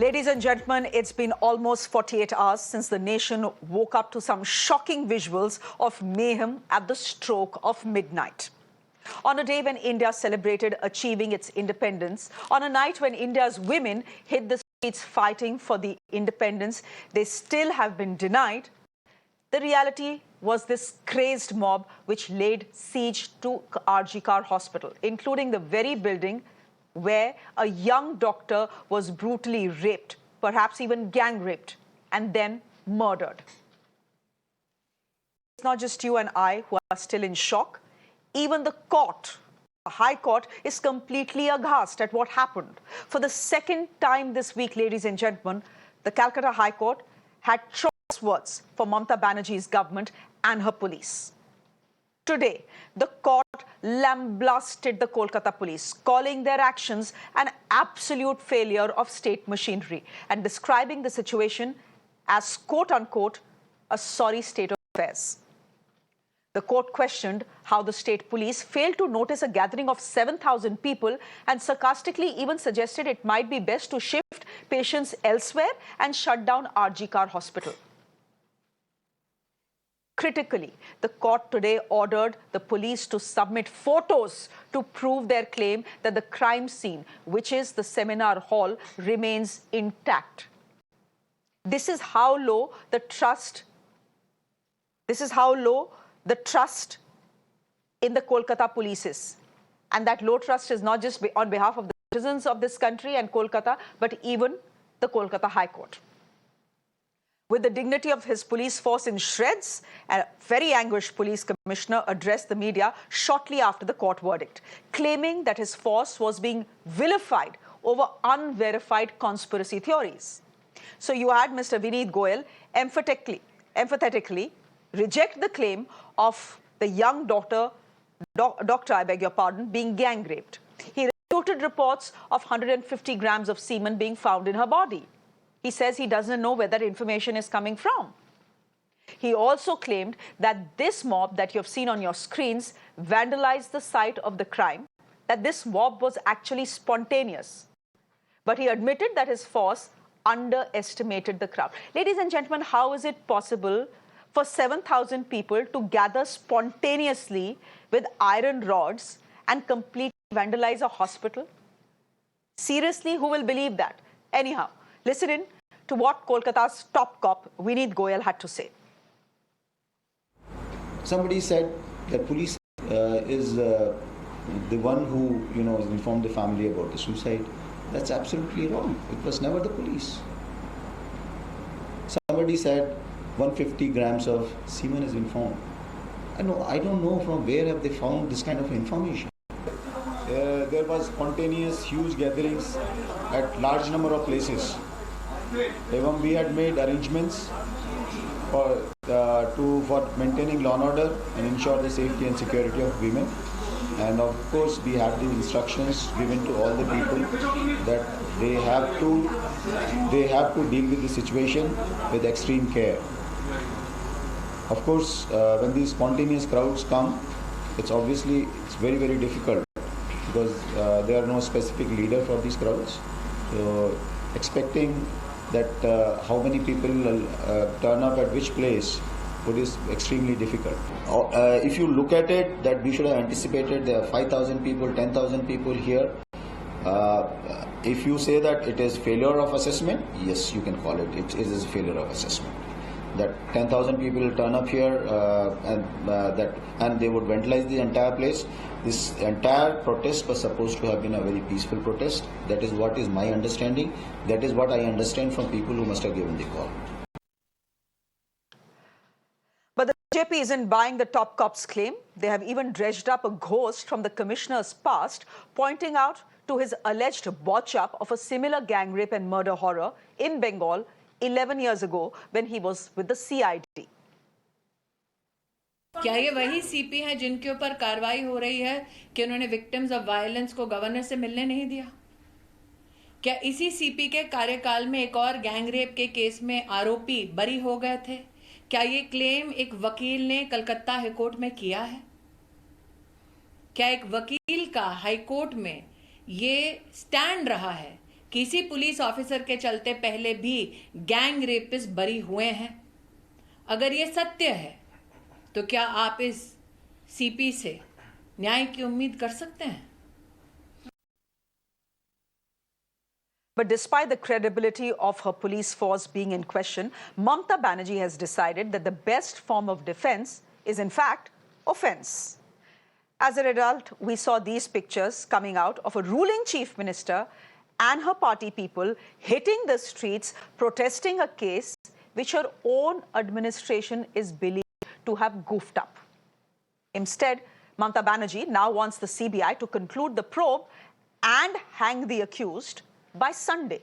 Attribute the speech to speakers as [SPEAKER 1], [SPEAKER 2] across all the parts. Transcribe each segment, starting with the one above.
[SPEAKER 1] Ladies and gentlemen, it's been almost 48 hours since the nation woke up to some shocking visuals of mayhem at the stroke of midnight. On a day when India celebrated achieving its independence, on a night when India's women hit the streets fighting for the independence they still have been denied, the reality was this crazed mob which laid siege to RG Hospital, including the very building where a young doctor was brutally raped, perhaps even gang raped, and then murdered. It's not just you and I who are still in shock. Even the court, the High Court, is completely aghast at what happened. For the second time this week, ladies and gentlemen, the Calcutta High Court had choice words for Mamata Banerjee's government and her police. Today, the court lambasted the Kolkata police, calling their actions an absolute failure of state machinery and describing the situation as, quote-unquote, a sorry state of affairs. The court questioned how the state police failed to notice a gathering of 7,000 people and sarcastically even suggested it might be best to shift patients elsewhere and shut down RG Hospital. Critically, the court today ordered the police to submit photos to prove their claim that the crime scene, which is the seminar hall, remains intact. This is how low the trust in the Kolkata police is. And that low trust is not just on behalf of the citizens of this country and Kolkata, but even the Kolkata High Court. With the dignity of his police force in shreds, a very anguished police commissioner addressed the media shortly after the court verdict, claiming that his force was being vilified over unverified conspiracy theories. So you had Mr. Vineet Goyal emphatically reject the claim of the young doctor, being gang raped. He refuted reports of 150 grams of semen being found in her body. He says he doesn't know where that information is coming from. He also claimed that this mob that you've seen on your screens vandalized the site of the crime, that this mob was actually spontaneous. But he admitted that his force underestimated the crowd. Ladies and gentlemen, how is it possible for 7,000 people to gather spontaneously with iron rods and completely vandalize a hospital? Seriously, who will believe that? Anyhow, listen in to what Kolkata's top cop, Vineet Goyal, had to say.
[SPEAKER 2] Somebody said that police is the one who, informed the family about the suicide. That's absolutely wrong. It was never the police. Somebody said 150 grams of semen has been found. I don't know from where have they found this kind of information. There was spontaneous, huge gatherings at large number of places. Even we had made arrangements for maintaining law and order and ensure the safety and security of women. And of course, we had the instructions given to all the people that they have to deal with the situation with extreme care. Of course, when these spontaneous crowds come, it's very, very difficult because there are no specific leader for these crowds. So expecting that how many people turn up at which place is extremely difficult. If you look at it, that we should have anticipated there are 5,000 people, 10,000 people here. If you say that it is failure of assessment, yes, you can call it. It is a failure of assessment. That 10,000 people will turn up here and they would vandalize the entire place. This entire protest was supposed to have been a very peaceful protest. That is what is my understanding. That is what I understand from people who must have given the call.
[SPEAKER 1] But the BJP isn't buying the top cop's claim. They have even dredged up a ghost from the commissioner's past, pointing out to his alleged botch-up of a similar gang rape and murder horror in Bengal 11 years ago when he was with the CID.
[SPEAKER 3] क्या ये वही CP हैं जिनके ऊपर कार्रवाई हो रही है कि उन्होंने विक्टिम्स ऑफ वायलेंस को गवर्नर से मिलने नहीं दिया? क्या इसी सीपी के कार्यकाल में एक और गैंग रेप के केस में आरोपी बरी हो गए थे? क्या ये क्लेम एक वकील ने कलकत्ता हाईकोर्ट में किया है? क्या एक वकील का हाईकोर्ट में ये स्टैंड रहा है किसी पुलिस ऑफिसर के चलते पहले भी गैंग रेपिस्ट बरी हुए हैं। अगर ये सत्य है तो क्या आप इस सीपी से न्याय की उम्मीद कर सकते हैं?
[SPEAKER 1] But despite the credibility of her police force being in question, Mamata Banerjee has decided that the best form of defense is in fact offense. As a result, we saw these pictures coming out of a ruling chief minister and her party people hitting the streets, protesting a case which her own administration is believed to have goofed up. Instead, Mamata Banerjee now wants the CBI to conclude the probe and hang the accused by Sunday.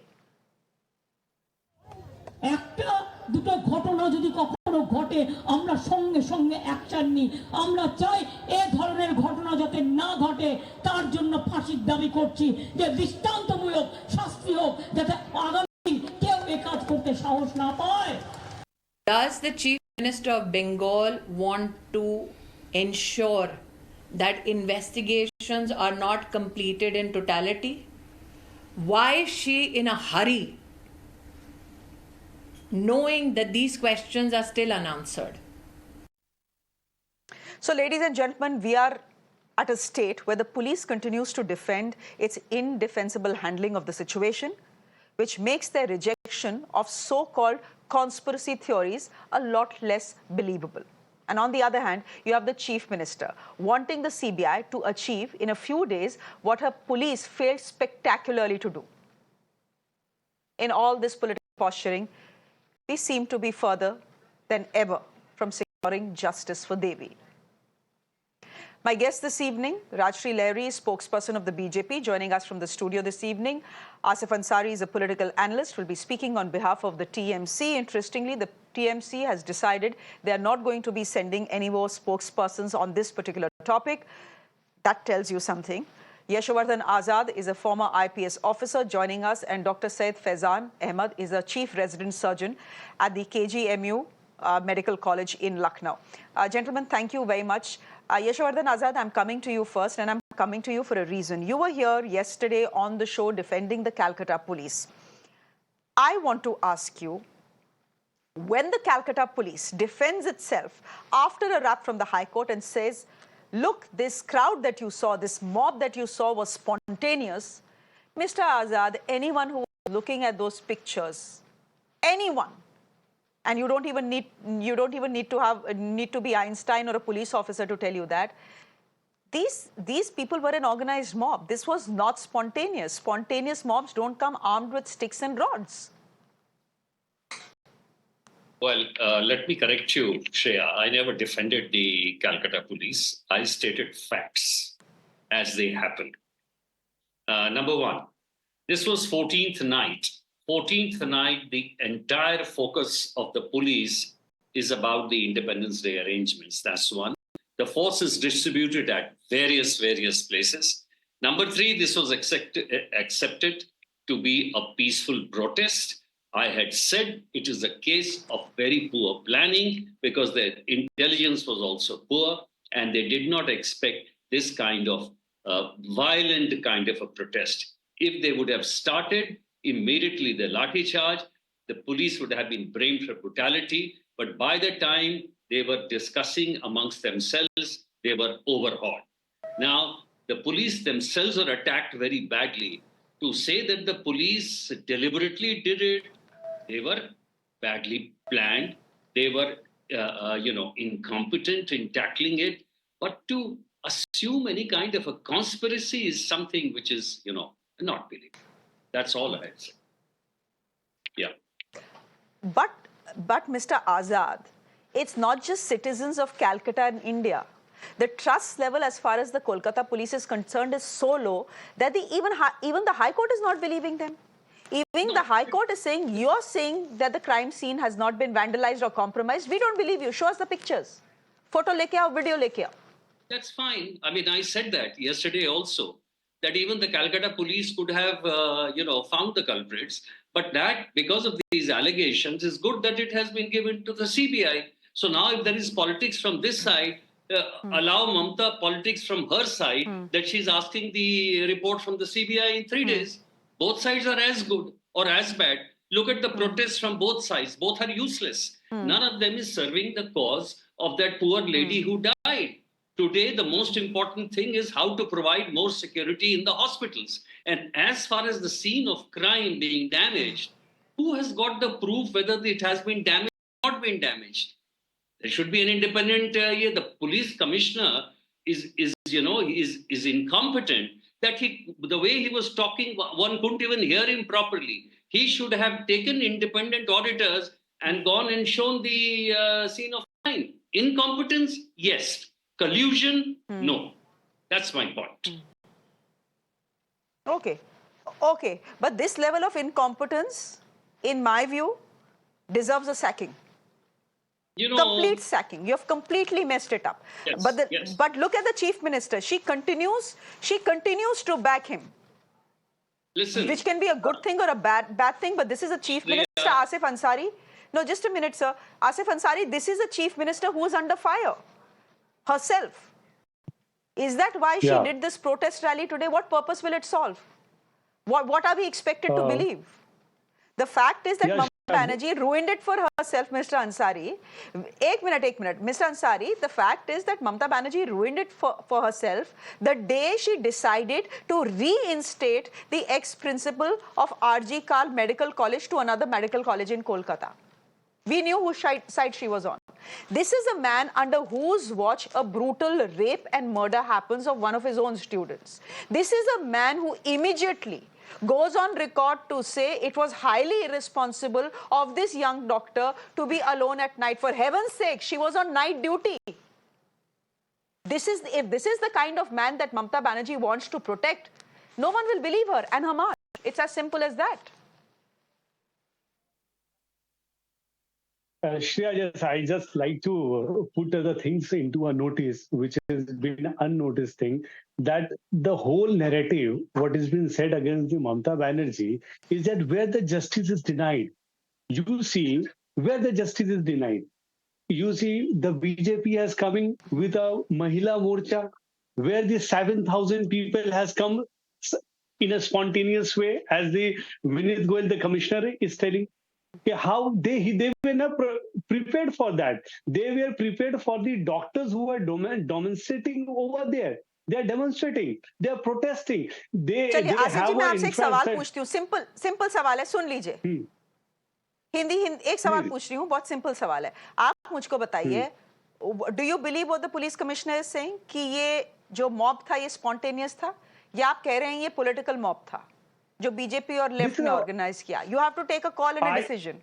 [SPEAKER 4] একটা দুটো ঘটনা যদি কখনো ঘটে আমরা সঙ্গে সঙ্গে action নিই। আমরা চাই এই ধরনের ঘটনা যাতে না ঘটে, তার জন্য ফাঁসির দাবি করছি, যে দৃষ্টান্তমূলক শাস্তি হোক, যাতে আগামী কেউ এই কাজ করতে সাহস না পায়।
[SPEAKER 3] Does the Chief Minister of Bengal want to ensure that investigations are not completed in totality? Why is she in a hurry, knowing that these questions are still unanswered?
[SPEAKER 1] So, ladies and gentlemen, we are at a state where the police continues to defend its indefensible handling of the situation, which makes their rejection of so-called conspiracy theories a lot less believable. And on the other hand, you have the Chief Minister wanting the CBI to achieve in a few days what her police failed spectacularly to do. In all this political posturing, we seem to be further than ever from securing justice for Devi. My guest this evening, Rajshri Lahiri, spokesperson of the BJP, joining us from the studio this evening. Asif Ansari is a political analyst, will be speaking on behalf of the TMC. Interestingly, the TMC has decided they are not going to be sending any more spokespersons on this particular topic. That tells you something. Yashovardhan Azad is a former IPS officer joining us, and Dr. Syed Faizan Ahmed is a chief resident surgeon at the KGMU Medical College in Lucknow. Gentlemen, thank you very much. Yashovardhan Azad, I'm coming to you first, and I'm coming to you for a reason. You were here yesterday on the show defending the Calcutta police. I want to ask you, when the Calcutta police defends itself after a rap from the High Court and says, look, this crowd that you saw, this mob that you saw was spontaneous, Mr. Azad, anyone who was looking at those pictures, anyone, and you don't even need to be Einstein or a police officer to tell you that, these people were an organized mob. This was not spontaneous. Spontaneous mobs don't come armed with sticks and rods.
[SPEAKER 5] Well, let me correct you, Shreya. I never defended the Calcutta police. I stated facts as they happened. Number one, this was 14th night. 14th night, the entire focus of the police is about the Independence Day arrangements. That's one. The force is distributed at various places. Number three, this was accepted to be a peaceful protest. I had said it is a case of very poor planning because their intelligence was also poor, and they did not expect this kind of violent kind of a protest. If they would have started immediately the lathi charge, the police would have been blamed for brutality. But by the time they were discussing amongst themselves, they were overhauled. Now, the police themselves were attacked very badly. To say that the police deliberately did it, they were badly planned. They were, incompetent in tackling it. But to assume any kind of a conspiracy is something which is, not believable. That's all I had said. Yeah.
[SPEAKER 1] But Mr. Azad, it's not just citizens of Calcutta and India. The trust level as far as the Kolkata police is concerned is so low that even the High Court is not believing them. Even the High Court is saying, you're saying that the crime scene has not been vandalized or compromised. We don't believe you. Show us the pictures. Photo leke aao, video leke aao.
[SPEAKER 5] That's fine. I mean, I said that yesterday also, that even the Calcutta police could have, found the culprits. But that, because of these allegations, is good that it has been given to the CBI. So now if there is politics from this side, allow Mamata politics from her side, that she's asking the report from the CBI in 3 days. Both sides are as good or as bad. Look at the protests from both sides. Both are useless. None of them is serving the cause of that poor lady who died. Today, the most important thing is how to provide more security in the hospitals. And as far as the scene of crime being damaged, who has got the proof whether it has been damaged or not been damaged? There should be an independent. The police commissioner is incompetent. That the way he was talking, one couldn't even hear him properly. He should have taken independent auditors and gone and shown the scene of crime. Incompetence, yes. Collusion, no. That's my point.
[SPEAKER 1] Okay. Okay. But this level of incompetence, in my view, deserves a sacking. Complete sacking. You have completely messed it up.
[SPEAKER 5] Yes,
[SPEAKER 1] but look at the chief minister. She continues to back him.
[SPEAKER 5] Listen,
[SPEAKER 1] which can be a good thing or a bad thing, but this is a chief minister, Asif Ansari. No, just a minute, sir. Asif Ansari, this is a chief minister who is under fire herself. Is that why she did this protest rally today? What purpose will it solve? What are we expected to believe? The fact is that Mamata Banerjee ruined it for herself, Mr. Ansari. Ek minute. Mr. Ansari, the fact is that Mamata Banerjee ruined it for herself the day she decided to reinstate the ex-principal of RG Kal Medical College to another medical college in Kolkata. We knew whose side she was on. This is a man under whose watch a brutal rape and murder happens of one of his own students. This is a man who immediately goes on record to say it was highly irresponsible of this young doctor to be alone at night. For heaven's sake, she was on night duty. If this is the kind of man that Mamata Banerjee wants to protect, no one will believe her and her march. It's as simple as that.
[SPEAKER 6] Shreya, I just like to put other things into a notice, which has been unnoticed thing, that the whole narrative, what has been said against the Mamata Banerjee, is that where the justice is denied. You see where the justice is denied. You see the BJP has coming with a Mahila Morcha, where the 7,000 people has come in a spontaneous way, as the Vinit Goyal, the commissioner, is telling. How they were not prepared for that. They were prepared for the doctors who were demonstrating over there. They are demonstrating. They are protesting.
[SPEAKER 1] चलिए आसिफ जी, मैं आपसे एक सवाल पूछती हूँ. Simple सवाल है, सुन लीजिए. हिंदी एक सवाल पूछ रही हूँ, बहुत सिंपल सवाल है. आप मुझको बताइए, do you believe what the police commissioner is saying कि ये जो mob था ये spontaneous था, या आप कह रहे हैं ये political mob था जो बीजेपी और लेफ्ट ने ऑर्गेनाइज किया? You have to take a call and a decision.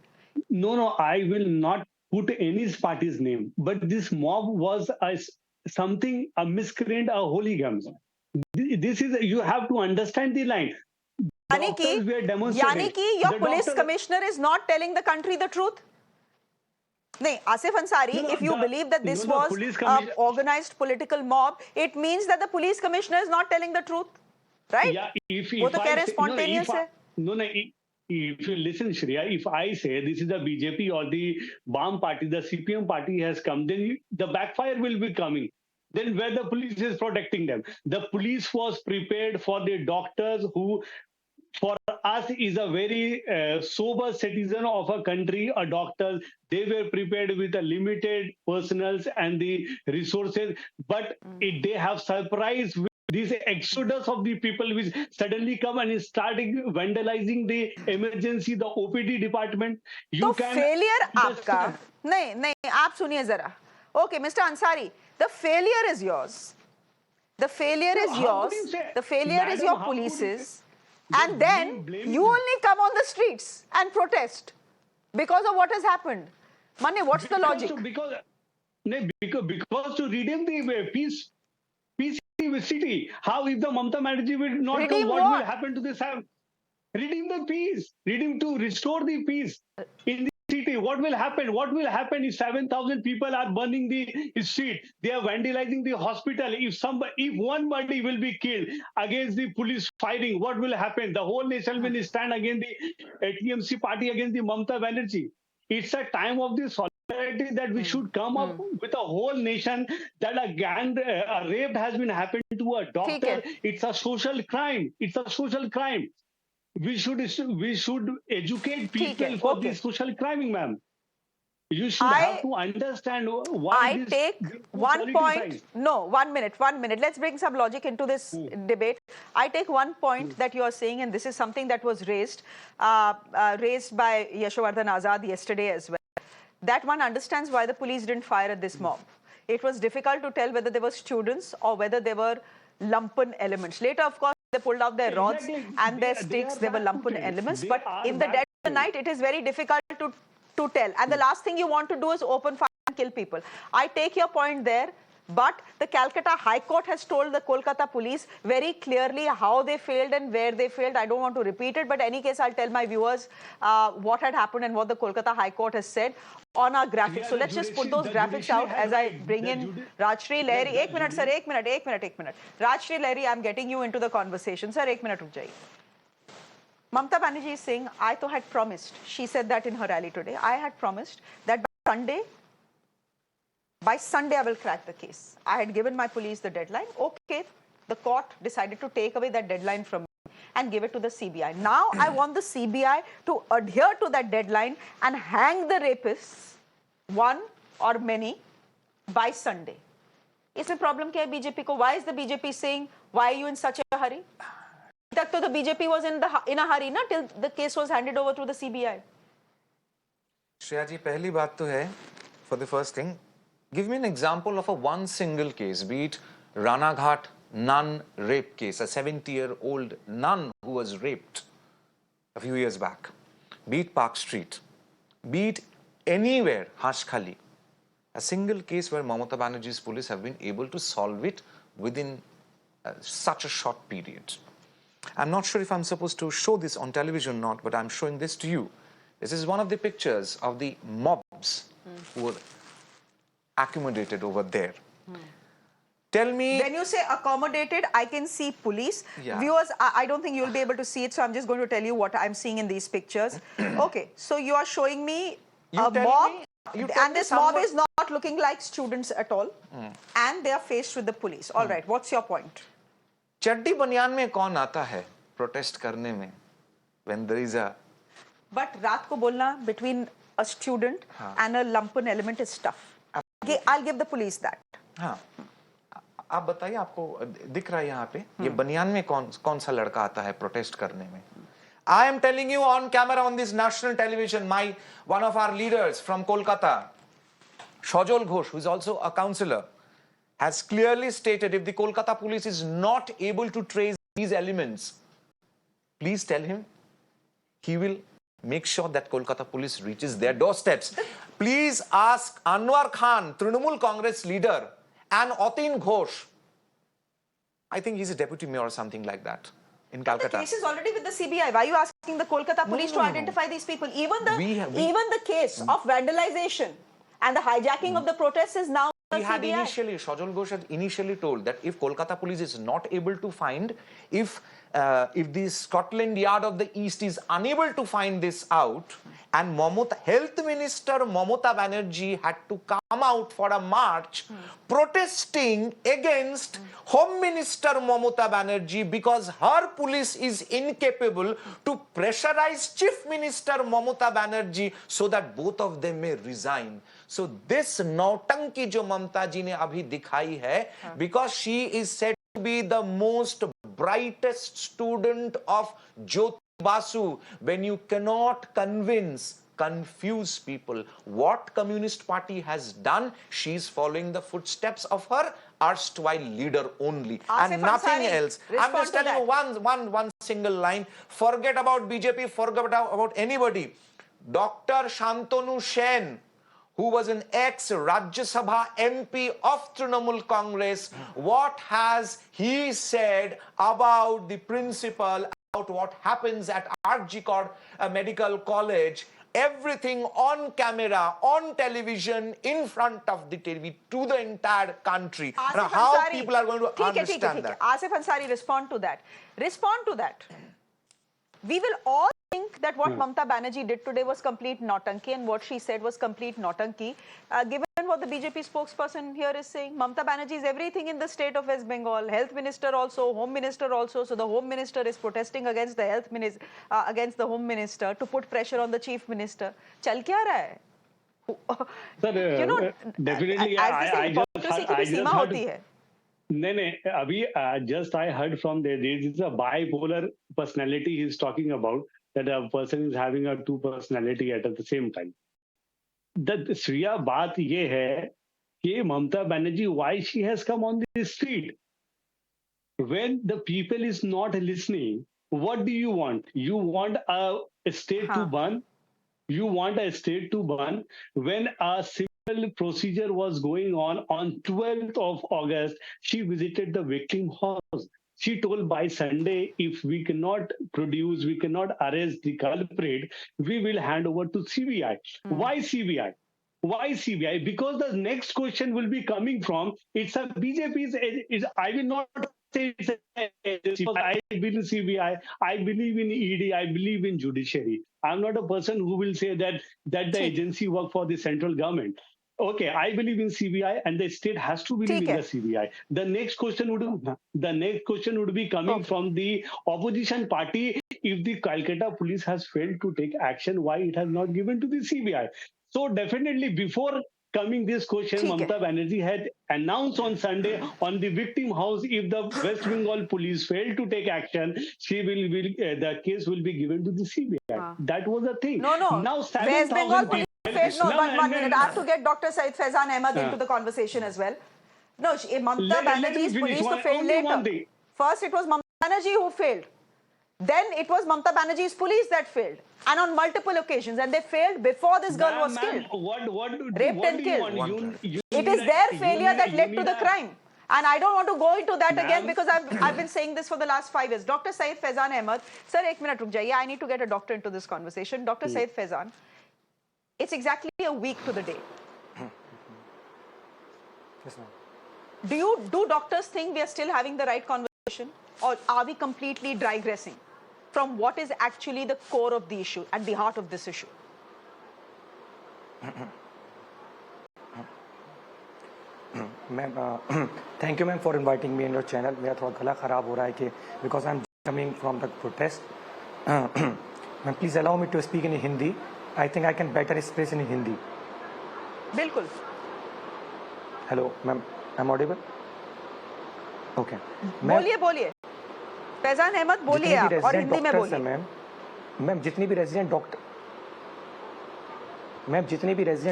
[SPEAKER 6] No, I will not put any party's name, but this mob was a miscreant, a hooligan. This is, you have to understand the line.
[SPEAKER 1] यानी कि your police commissioner is not telling the country the truth? नहीं, Asif Ansari, if you believe that this was an organized political mob, it means that the police commissioner is not telling the truth. Right?
[SPEAKER 6] Yeah, if you listen, Shreya, if I say this is the BJP or the BAM party, the CPM party has come, then the backfire will be coming. Then where the police is protecting them? The police was prepared for the doctors who, for us, is a very sober citizen of a country, a doctor. They were prepared with a limited personals and the resources, but they have surprised with this exodus of the people which suddenly come and is starting vandalizing the emergency, the OPD department.
[SPEAKER 1] तो failure आपका नहीं आप सुनिए जरा. Okay, Mr. Ansari, the failure is yours. The failure is yours. The failure is your police's. And then you only come on the streets and protest because of what has happened. Mane, what's the logic?
[SPEAKER 6] Because to redeem the peace in the city. How if the Mamata Banerjee will not
[SPEAKER 1] redeem
[SPEAKER 6] come, what will happen to this? Redeem the peace. To restore the peace in the city. What will happen? What will happen if 7,000 people are burning the street? They are vandalizing the hospital. If one body will be killed against the police firing, what will happen? The whole nation will stand against the TMC party, against the Mamata Banerjee. It's a time of the solidarity that we should come up with a whole nation, that a rape has been happened to a doctor. It's a social crime. It's a social crime. we should educate
[SPEAKER 1] ठीक है,
[SPEAKER 6] people for
[SPEAKER 1] okay.
[SPEAKER 6] this social crime, ma'am. You should
[SPEAKER 1] I-
[SPEAKER 6] have to understand why
[SPEAKER 1] I
[SPEAKER 6] this
[SPEAKER 1] take
[SPEAKER 6] being so
[SPEAKER 1] one point.
[SPEAKER 6] politicized.
[SPEAKER 1] No, 1 minute. Let's bring some logic into this debate. I take one point that you are saying, and this is something that was raised by Yashovardhan Azad yesterday as well. That one understands why the police didn't fire at this mob. It was difficult to tell whether they were students or whether they were lumpen elements. Later, of course, they pulled out their rods
[SPEAKER 6] Exactly.
[SPEAKER 1] and their
[SPEAKER 6] They
[SPEAKER 1] sticks.
[SPEAKER 6] are
[SPEAKER 1] They were lumpen
[SPEAKER 6] backfooted.
[SPEAKER 1] elements.
[SPEAKER 6] They
[SPEAKER 1] But
[SPEAKER 6] are
[SPEAKER 1] in the dead of the
[SPEAKER 6] backfooted.
[SPEAKER 1] night, it is very difficult to tell. And the last thing you want to do is open fire and kill people. I take your point there. But the Calcutta High Court has told the Kolkata police very clearly how they failed and where they failed. I don't want to repeat it, but in any case, I'll tell my viewers what had happened and what the Kolkata High Court has said on our graphics.
[SPEAKER 6] Yeah,
[SPEAKER 1] So let's just put those graphics out as I bring in Rajshri Lahiri. Ek minute, sir, ek minute. Rajshri Lahiri, I'm getting you into the conversation. Sir, ek minute ruk jaiye. Mamata Banerjee is saying, I too had promised, she said that in her rally today, I had promised that by Sunday I will crack the case. I had given my police the deadline. Okay, the court decided to take away that deadline from me and give it to the CBI. Now I want the CBI to adhere to that deadline and hang the rapists, one or many, by Sunday. इसमें problem क्या है BJP को? Why is the BJP saying, why are you in such a hurry? तक तो the BJP was in a hurry ना till the case was handed over to the CBI.
[SPEAKER 7] Shreya जी, पहली बात तो है, for the first thing, give me an example of a one single case, be it Ranaghat nun rape case, a 70-year-old nun who was raped a few years back, be it Park Street, be it anywhere, Hashkhali, a single case where Mamata Banerjee's police have been able to solve it within such a short period. I'm not sure if I'm supposed to show this on television or not, but I'm showing this to you. This is one of the pictures of the mobs who were accommodated over there. Tell me...
[SPEAKER 1] When you say accommodated, I can see police.
[SPEAKER 7] Yeah.
[SPEAKER 1] Viewers, I don't think you'll be able to see it, so I'm just going to tell you what I'm seeing in these pictures. Okay, so you are showing me a mob, and this mob is not looking like students at all, and they are faced with the police. All right, what's your point?
[SPEAKER 7] चड्डी बनियान में कौन आता है protest करने में when there is a...
[SPEAKER 1] But रात को बोलना between a student and a lumpen element is tough. I'll give the police that.
[SPEAKER 7] हाँ, आप बताइए, आपको दिख रहा है यहाँ पे ये बनियान में कौन सा लड़का आता है प्रोटेस्ट करने में? I am telling you on camera on this national television, one of our leaders from Kolkata, Shajol Ghosh, who is also a councillor, has clearly stated if the Kolkata police is not able to trace these elements, please tell him he will make sure that Kolkata police reaches their doorsteps. Please ask Anwar Khan, Trinamool Congress leader, and Atin Ghosh. I think he's a deputy mayor or something like that in Calcutta.
[SPEAKER 1] The case is already with the CBI. Why are you asking the Kolkata police to identify these people? Even the case of vandalization and the hijacking of the protests is now
[SPEAKER 7] He had initially, Shajol Ghosh had initially told that if Kolkata police is not able to find, if the Scotland Yard of the East is unable to find this out, and Health Minister Mamata Banerjee had to come out for a march protesting against Home Minister Mamata Banerjee because her police is incapable to pressurize Chief Minister Mamata Banerjee so that both of them may resign. So this nautanki jo Mamata ji ne abhi dikhai hai, because she is said to be the most brightest student of Jyoti Basu, when you cannot confuse people. What Communist Party has done, she is following the footsteps of her erstwhile leader only,
[SPEAKER 1] Asif
[SPEAKER 7] and nothing
[SPEAKER 1] Ansari,
[SPEAKER 7] else. I'm just telling you one single line. Forget about BJP, forget about anybody. Dr. Shantanu Sen, who was an ex-Rajya Sabha MP of Trinamool Congress, what has he said about the principal, about what happens at RG Medical College? Everything on camera, on television, in front of the TV, to the entire country. Now, how people are going to understand that?
[SPEAKER 1] Asif Ansari, respond to that. Respond to that. We will all think that what Mamata Banerjee did today was complete nautanki, and what she said was complete nautanki, given what the BJP spokesperson here is saying? Mamata Banerjee is everything in the state of West Bengal. Health minister also, home minister also. So the home minister is protesting against the health minister, against the home minister to put pressure on the chief minister. Chal kya raha hai? You know,
[SPEAKER 6] definitely,
[SPEAKER 1] as they say, hypocrisy की भी सीमा होती है.
[SPEAKER 6] नहीं अभी just I heard from there is a bipolar personality he is talking about, that a person is having a two personality at the same time. The Shreya बात ये है कि Mamata Banerjee, why she has come on the street when the people is not listening? What do you want? You want a state to burn? You want a state to burn when a civil procedure was going on 12th of August, she visited the victim house. She told by Sunday, if we cannot produce, we cannot arrest the culprit, we will hand over to CBI. Why CBI? Why CBI? Because the next question will be coming from, it's a BJP's, I will not say it's a, I believe CBI, I believe in ED, I believe in judiciary. I'm not a person who will say that the agency work for the central government. Okay, I believe in CBI and the state has to believe in the CBI. The next question would be coming from the opposition party. If the Calcutta police has failed to take action, why it has not given to the CBI? So definitely before coming this question, Mamata Banerjee had announced on Sunday on the victim house, if the West Bengal police fail to take action, the case will be given to the CBI. That was the thing.
[SPEAKER 1] No.
[SPEAKER 6] Now
[SPEAKER 1] West Bengal police failed. No, but 1 minute. I have to get Dr. Said Faizan Ahmed into the conversation as well. No, Mamata Banerjee's police failed later. First, it was Mamata Banerjee who failed. Then it was Mamata Banerjee's police that failed. And on multiple occasions. And they failed before this girl was killed. Raped and killed. It is their failure that led to the crime. And I don't want to go into that again because I've been saying this for the last 5 years. Dr. Syed Faizan Ahmed. Sir, 1 minute ruk jaiye. I need to get a doctor into this conversation. Dr. Syed Faizan. It's exactly a week to the day.
[SPEAKER 8] Yes, ma'am.
[SPEAKER 1] Do doctors think we are still having the right conversation? Or are we completely digressing from what is actually the core of the issue, at the heart of this issue?
[SPEAKER 8] Ma'am, thank you, ma'am, for inviting me in your channel. मेरा थोड़ा गला खराब हो रहा है कि because I'm coming from the protest. Ma'am, please allow me to speak in Hindi. I think I can better express in Hindi.
[SPEAKER 1] बिल्कुल.
[SPEAKER 8] Hello, ma'am. I'm audible? Okay.
[SPEAKER 1] बोलिए. फैजान अहमद बोलिए आप और हिंदी में बोलिए.
[SPEAKER 8] मैम जितनी भी रेजिडेंट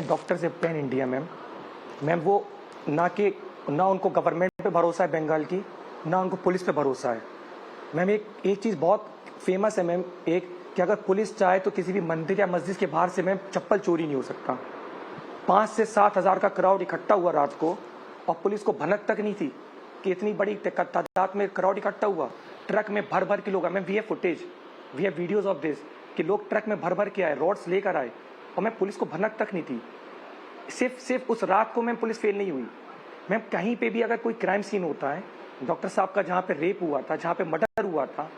[SPEAKER 8] डॉक्टर से पैन इंडिया मैम वो ना उनको गवर्नमेंट पे भरोसा है बंगाल की, ना उनको पुलिस पे भरोसा है. मैम एक चीज़ बहुत फेमस है मैम, एक कि अगर पुलिस चाहे तो किसी भी मंदिर या मस्जिद के बाहर से मैम चप्पल चोरी नहीं हो सकता. 5 से 7 हज़ार का क्राउड इकट्ठा हुआ रात को और पुलिस को भनक तक नहीं थी कि इतनी बड़ी तादाद में क्राउड इकट्ठा हुआ. ट्रक में भर के लोग, ma'am we have footage, we have videos of this कि लोग ट्रक में भर के आए, रॉड्स लेकर आए और मैम पुलिस को भनक तक नहीं थी. सिर्फ उस रात को मैम पुलिस फेल नहीं हुई. मैम कहीं पे भी अगर कोई क्राइम सीन होता है, डॉक्टर साहब का जहाँ पे रेप हुआ था, जहाँ पे मर्डर हुआ था,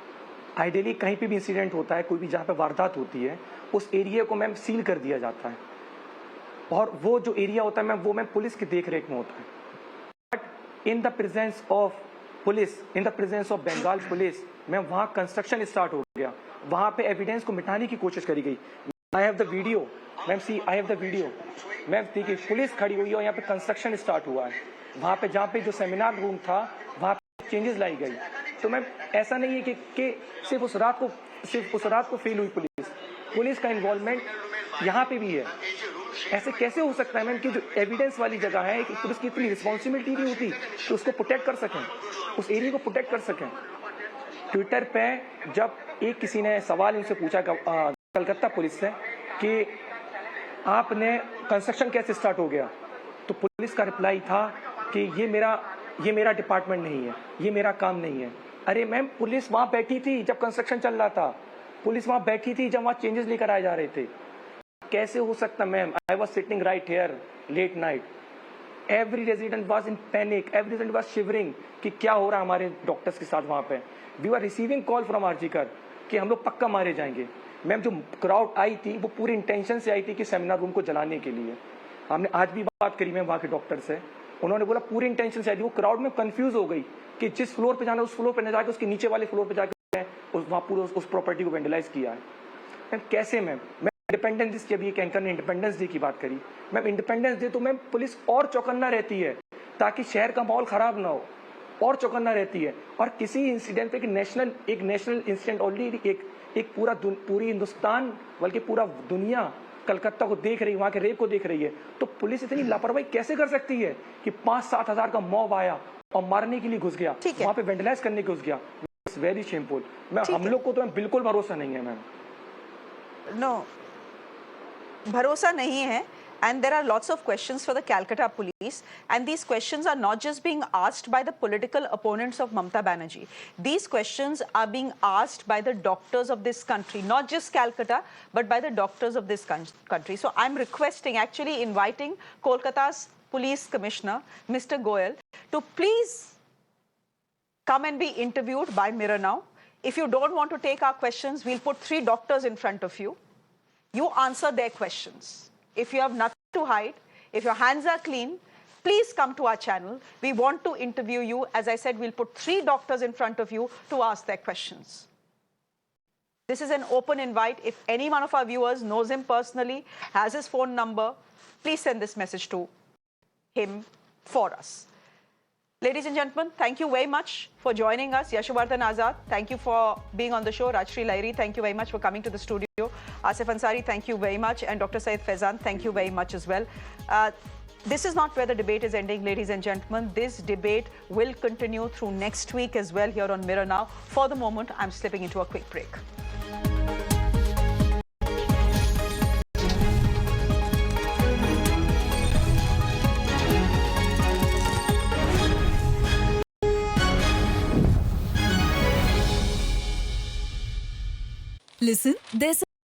[SPEAKER 8] आइडियली कहीं पे भी इंसिडेंट होता है, कोई भी जहाँ पे वारदात होती है, उस एरिया को मैम सील कर दिया जाता है और वो जो एरिया होता है मैम वो मैम पुलिस की देख रेख में होता है. But in the presence of police, in the presence of Bengal police, ma'am वहाँ कंस्ट्रक्शन स्टार्ट हो गया, वहाँ पे एविडेंस को मिटाने की कोशिश करी गई. I have the video ma'am, see I have the video ma'am. देखिए पुलिस खड़ी हुई है और यहाँ पे कंस्ट्रक्शन स्टार्ट हुआ है. वहाँ पे जहाँ पे जो सेमिनार रूम था वहाँ पे चेंजेस लाई गई. तो मैम ऐसा नहीं है कि सिर्फ उस रात को फेल हुई पुलिस का इन्वॉल्वमेंट यहाँ पे भी है. ऐसे कैसे हो सकता है मैम कि जो एविडेंस वाली जगह है कि पुलिस की इतनी रिस्पॉन्सिबिलिटी नहीं होती कि उसको प्रोटेक्ट कर सकें, उस एरिया को प्रोटेक्ट कर सकें. ट्विटर पे जब किसी ने सवाल इनसे पूछा कलकत्ता पुलिस से कि आपने कंस्ट्रक्शन कैसे स्टार्ट हो गया, तो पुलिस का रिप्लाई था कि ये मेरा डिपार्टमेंट नहीं है, ये मेरा काम नहीं है. अरे मैम पुलिस वहाँ बैठी थी जब कंस्ट्रक्शन चल रहा था, पुलिस वहाँ बैठी थी जब वहाँ चेंजेस लेकर आए जा रहे थे. कैसे हो सकता ma'am? I was sitting right here late night. Every resident was in panic, every resident was shivering कि क्या हो रहा है हमारे डॉक्टर्स के साथ. वहाँ पे we are receiving call from RG Kar कि हम लोग पक्का मारे जाएंगे. मैम जो क्राउड आई थी वो पूरी इंटेंशन से आई थी कि सेमिनार रूम को जलाने के लिए. हमने आज भी बात करी मैं वहाँ के डॉक्टर से, उन्होंने बोला पूरी इंटेंशन से, वो क्राउड में कंफ्यूज हो गई कि जिस फ्लोर पे जाना है उस फ्लोर पे न जाके उसके नीचे वाले फ्लोर पे जाके वहाँ पूरा उस प्रॉपर्टी को वेंडलाइज किया है। मैम कैसे मैम, मैं इंडिपेंडेंस की, अभी एक एंकर ने इंडिपेंडेंस डे की बात करी, मैम इंडिपेंडेंस डे तो मैम पुलिस और चौकन्ना रहती है ताकि शहर का माहौल खराब ना हो, और चौकन्ना रहती है। और किसी इंसिडेंट पे एक नेशनल इंसिडेंट ऑलरेडी एक पूरी हिंदुस्तान बल्कि पूरा दुनिया कलकत्ता को देख रही है, वहाँ के रेप को देख रही है, तो पुलिस इतनी लापरवाही कैसे कर सकती है कि 5-7 हजार का मॉब आया और मारने के लिए घुस गया, वहाँ पे वेंडलाइज करने के घुस गया। It's very shameful. मैं हम लोग को तो बिल्कुल भरोसा नहीं है मैम।
[SPEAKER 1] नो, भरोसा नहीं है. And there are lots of questions for the Calcutta police, and these questions are not just being asked by the political opponents of Mamata Banerjee. These questions are being asked by the doctors of this country, not just Calcutta, but by the doctors of this country. So I'm requesting, actually inviting Kolkata's Police Commissioner, Mr. Goyal, to please come and be interviewed by Mirror Now. If you don't want to take our questions, we'll put 3 doctors in front of you. You answer their questions. If you have nothing to hide, if your hands are clean, please come to our channel. We want to interview you. As I said, we'll put 3 doctors in front of you to ask their questions. This is an open invite. If any one of our viewers knows him personally, has his phone number, please send this message to him for us. Ladies and gentlemen, thank you very much for joining us. Yashovardhan Azad, thank you for being on the show. Rajshri Lahiri, thank you very much for coming to the studio. Asif Ansari, thank you very much. And Dr. Syed Faizan, thank you very much as well. This is not where the debate is ending, ladies and gentlemen. This debate will continue through next week as well here on Mirror Now. For the moment, I'm slipping into a quick break.
[SPEAKER 9] Listen, there's